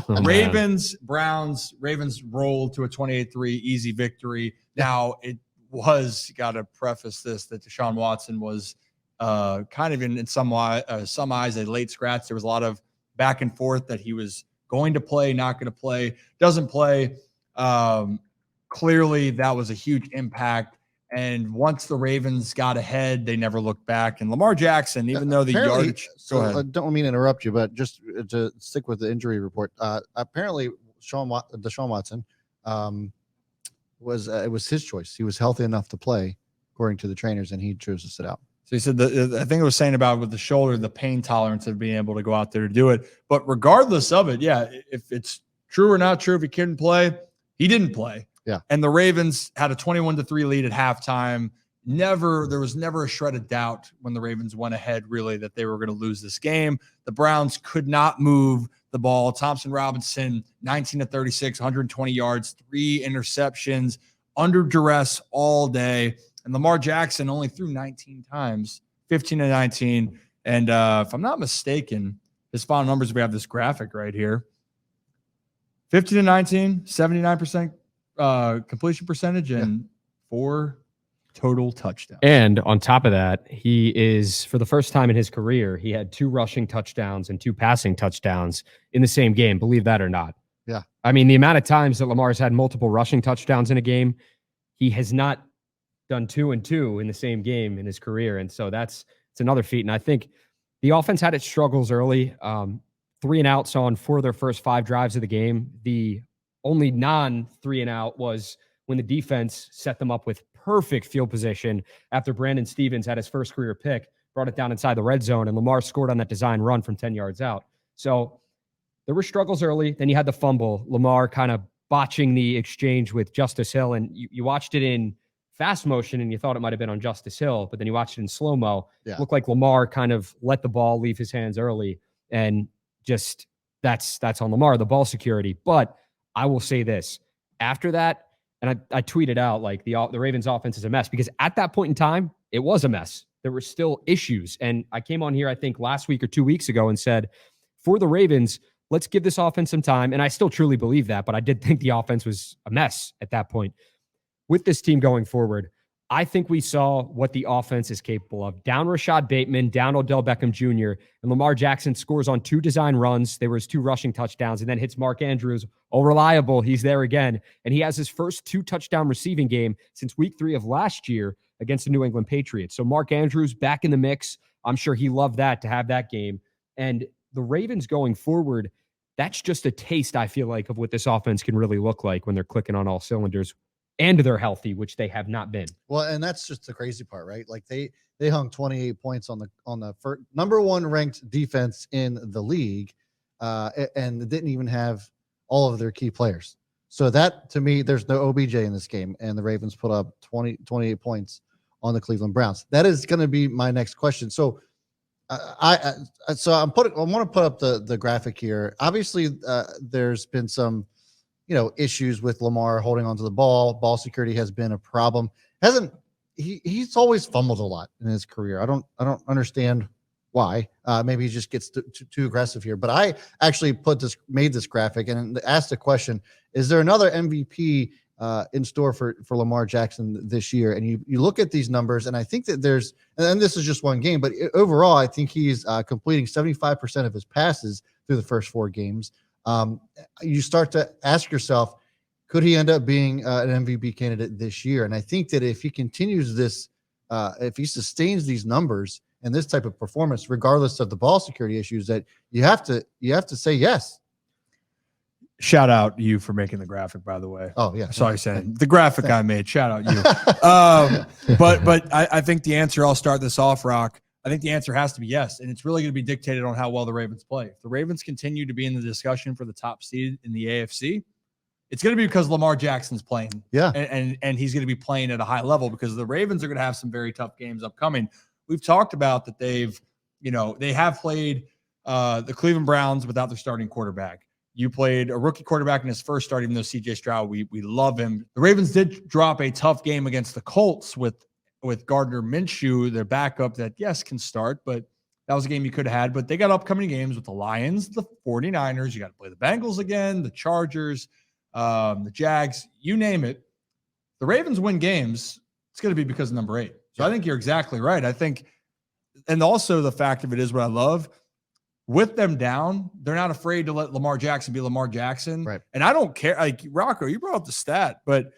Ravens, Browns, Ravens rolled to a 28-3 easy victory. Now, it was, got to preface this, that Deshaun Watson was kind of in some eyes a late scratch. There was a lot of back and forth that he was going to play, not going to play, doesn't play. Clearly, that was a huge impact. And once the Ravens got ahead, they never looked back. And Lamar Jackson, even though the yardage. So I don't mean to interrupt you, but just to stick with the injury report, apparently Deshaun Watson it was his choice. He was healthy enough to play, according to the trainers, and he chose to sit out. So he said, I think it was saying about with the shoulder, the pain tolerance of being able to go out there to do it. But regardless of it, yeah, if it's true or not true, if he couldn't play, he didn't play. Yeah. And the Ravens had a 21-3 lead at halftime. There was never a shred of doubt when the Ravens went ahead, really, that they were going to lose this game. The Browns could not move the ball. Thompson Robinson, 19-36, 120 yards, 3 interceptions, under duress all day. And Lamar Jackson only threw 19 times, 15-19. And if I'm not mistaken, his final numbers, we have this graphic right here. 15-19, 79% completion percentage, and 4 total touchdowns. And on top of that, he is, for the first time in his career, he had 2 rushing touchdowns and 2 passing touchdowns in the same game, believe that or not. Yeah. I mean, the amount of times that Lamar's had multiple rushing touchdowns in a game, he has not done 2 and 2 in the same game in his career. And so it's another feat. And I think the offense had its struggles early. 3 and outs on 4 of their first 5 drives of the game. The only non-3 and out was when the defense set them up with perfect field position after Brandon Stevens had his first career pick, brought it down inside the red zone, and Lamar scored on that design run from 10 yards out. So there were struggles early. Then you had the fumble. Lamar kind of botching the exchange with Justice Hill, and you watched it in fast motion and you thought it might have been on Justice Hill, but then you watched it in slow-mo. Yeah. It looked like Lamar kind of let the ball leave his hands early, and just that's on Lamar, the ball security. But I will say this, after that, and I tweeted out, like, the Ravens offense is a mess, because at that point in time, it was a mess. There were still issues. And I came on here, I think last week or 2 weeks ago, and said, for the Ravens, let's give this offense some time. And I still truly believe that, but I did think the offense was a mess at that point. With this team going forward, I think we saw what the offense is capable of. Down Rashad Bateman, down Odell Beckham Jr., and Lamar Jackson scores on 2 design runs. There was 2 rushing touchdowns, and then hits Mark Andrews. Oh, reliable. He's there again. And he has his first 2 touchdown receiving game since week 3 of last year against the New England Patriots. So Mark Andrews back in the mix. I'm sure he loved that, to have that game. And the Ravens going forward, that's just a taste, I feel like, of what this offense can really look like when they're clicking on all cylinders. And they're healthy, which they have not been. Well, and that's just the crazy part, right? Like they hung 28 points on the first, number 1 ranked defense in the league, and didn't even have all of their key players. So that, to me, there's no OBJ in this game, and the Ravens put up 28 points on the Cleveland Browns. That is going to be my next question. So I want to put up the graphic here. Obviously, there's been some issues with Lamar holding onto the ball. Ball security has been a problem. He's always fumbled a lot in his career. I don't understand why. Maybe he just gets too aggressive here. But I actually made this graphic and asked the question: is there another MVP in store for Lamar Jackson this year? And you look at these numbers, and I think that and this is just one game, but overall, I think he's completing 75% of his passes through the first 4 games. You start to ask yourself, could he end up being an MVP candidate this year? And I think that if he continues this, if he sustains these numbers and this type of performance, regardless of the ball security issues, that you have to say yes. Shout out you for making the graphic, by the way. Oh yeah, sorry, saying the graphic I made. Shout out you. But I think the answer. I'll start this off, Rock. I think the answer has to be yes, and it's really going to be dictated on how well the Ravens play. If the Ravens continue to be in the discussion for the top seed in the AFC, it's going to be because Lamar Jackson's playing. Yeah. And he's going to be playing at a high level, because the Ravens are going to have some very tough games upcoming. We've talked about that they have played the Cleveland Browns without their starting quarterback. You played a rookie quarterback in his first start, even though CJ Stroud, we love him. The Ravens did drop a tough game against the Colts with Gardner Minshew, their backup, that, yes, can start, but That was a game you could have had, but they got upcoming games with the Lions, the 49ers. You got to play the Bengals again, the Chargers, the Jags, you name it. The Ravens win games, it's going to be because of number 8. So I think you're exactly right. I think, and also the fact of it is what I love. With them down, they're not afraid to let Lamar Jackson be Lamar Jackson. Right. And I don't care. Like Rocco, you brought up the stat, but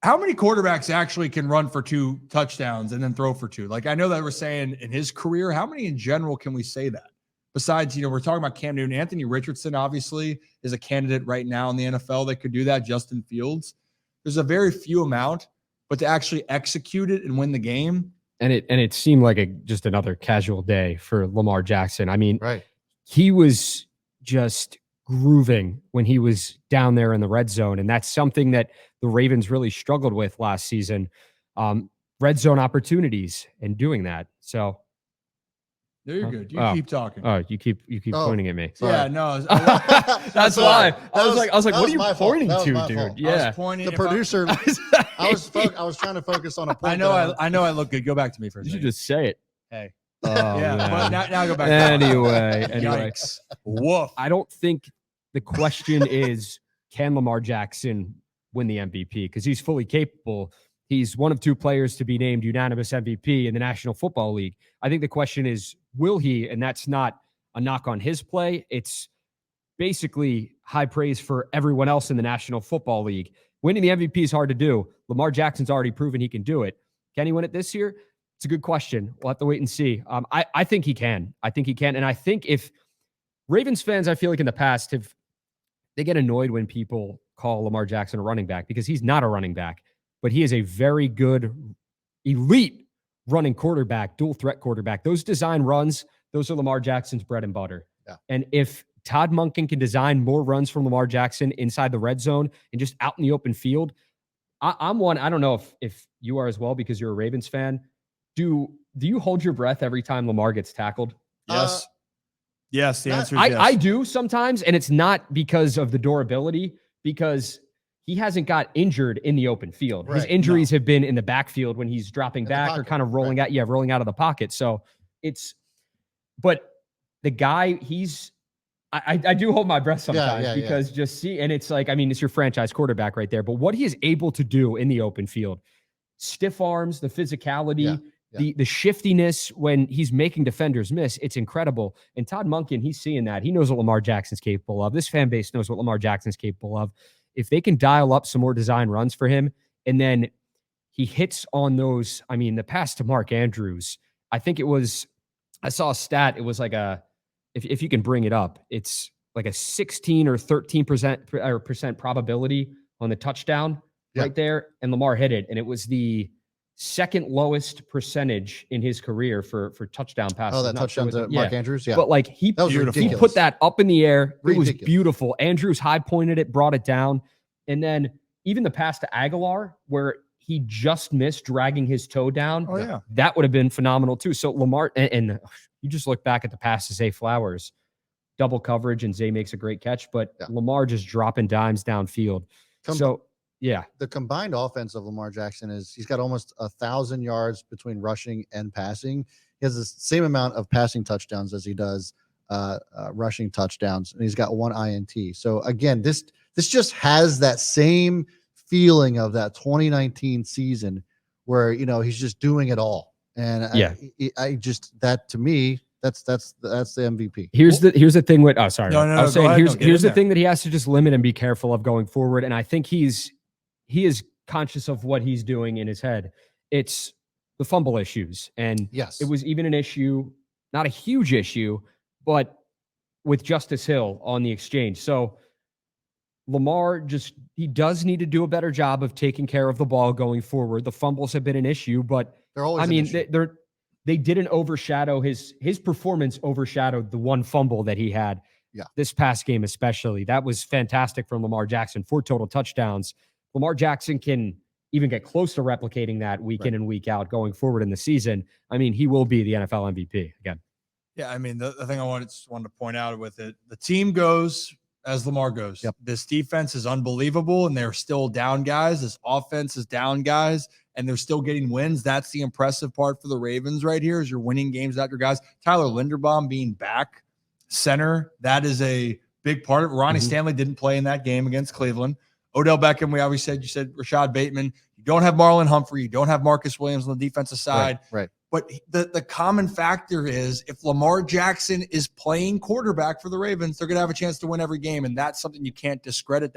how many quarterbacks actually can run for 2 touchdowns and then throw for 2? Like I know that we're saying in his career, how many in general can we say that? Besides, we're talking about Cam Newton. Anthony Richardson obviously is a candidate right now in the NFL that could do that. Justin Fields. There's a very few amount, but to actually execute it and win the game. And it seemed like just another casual day for Lamar Jackson. I mean, Right. He was just grooving when he was down there in the red zone. And that's something that the Ravens really struggled with last season. Red zone opportunities and doing that. So there you're good. You keep talking. Oh, you keep pointing at me. Yeah, no. That's why. I was like, what are you my pointing fault. to, That was my dude? fault. Yeah. I was pointing. The producer. I was trying to focus on a point. I know I look good. Go back to me for a You second. should just say it. Hey. Oh, yeah, man. but now go back. Anyway. Yikes. Woof. I don't think the question is, can Lamar Jackson win the MVP? Because he's fully capable. He's one of 2 players to be named unanimous MVP in the National Football League. I think the question is, will he? And that's not a knock on his play. It's basically high praise for everyone else in the National Football League. Winning the MVP is hard to do. Lamar Jackson's already proven he can do it. Can he win it this year? It's a good question. We'll have to wait and see. I think he can. I think he can. And I think if Ravens fans, I feel like in the past, they get annoyed when people call Lamar Jackson a running back because he's not a running back, but he is a very good, elite running quarterback, dual threat quarterback. Those design runs, those are Lamar Jackson's bread and butter. Yeah. And if Todd Monken can design more runs from Lamar Jackson inside the red zone and just out in the open field, I'm one. I don't know if you are as well because you're a Ravens fan. Do you hold your breath every time Lamar gets tackled? Yes. Yes, the answer is yes. I do sometimes, and it's not because of the durability, because he hasn't got injured in the open field. Right. His injuries have been in the backfield when he's dropping back or kind of rolling right. out. Rolling out of the pocket. So but the guy, I do hold my breath sometimes because just see, and it's like, I mean, it's your franchise quarterback right there, but what he is able to do in the open field, stiff arms, the physicality, the shiftiness when he's making defenders miss, it's incredible. And Todd Monken, he's seeing that. He knows what Lamar Jackson's capable of. This fan base knows what Lamar Jackson's capable of. If they can dial up some more design runs for him, and then he hits on those, I mean, the pass to Mark Andrews, I saw a stat. It was like if you can bring it up, it's like a 16 or 13% probability on the touchdown right there. And Lamar hit it. And it was the second lowest percentage in his career for touchdown passes. Oh, that touchdown to Mark Andrews? Yeah. But like he put that up in the air. It was beautiful. Andrews high pointed it, brought it down. And then even the pass to Aguilar, where he just missed dragging his toe down. Oh, yeah. That would have been phenomenal too. So Lamar, and you just look back at the pass to Zay Flowers, double coverage, and Zay makes a great catch, but Lamar just dropping dimes downfield. The combined offense of Lamar Jackson he's got almost 1,000 yards between rushing and passing. He has the same amount of passing touchdowns as he does rushing touchdowns, and he's got 1 INT. So again, this just has that same feeling of that 2019 season where he's just doing it all. And I just, that to me, that's the MVP. Here's the thing with sorry. No, I was saying here's the thing that he has to just limit and be careful of going forward. And I think he is conscious of what he's doing in his head. It's the fumble issues. And it was even an issue, not a huge issue, but with Justice Hill on the exchange. So Lamar he does need to do a better job of taking care of the ball going forward. The fumbles have been an issue, but they're always they didn't overshadow his performance overshadowed the one fumble that he had this past game, especially. That was fantastic from Lamar Jackson. 4 total touchdowns. Lamar Jackson can even get close to replicating that week in and week out going forward in the season. I mean, he will be the NFL MVP again. Yeah, I mean, the thing I wanted to point out with it, the team goes as Lamar goes. Yep. This defense is unbelievable, and they're still down guys. This offense is down guys, and they're still getting wins. That's the impressive part for the Ravens right here is you're winning games without your guys. Tyler Linderbaum being back center, that is a big part of it. Ronnie Stanley didn't play in that game against Cleveland. Odell Beckham, we always said, you said Rashad Bateman. You don't have Marlon Humphrey. You don't have Marcus Williams on the defensive side. Right. But the common factor is if Lamar Jackson is playing quarterback for the Ravens, they're going to have a chance to win every game. And that's something you can't discredit.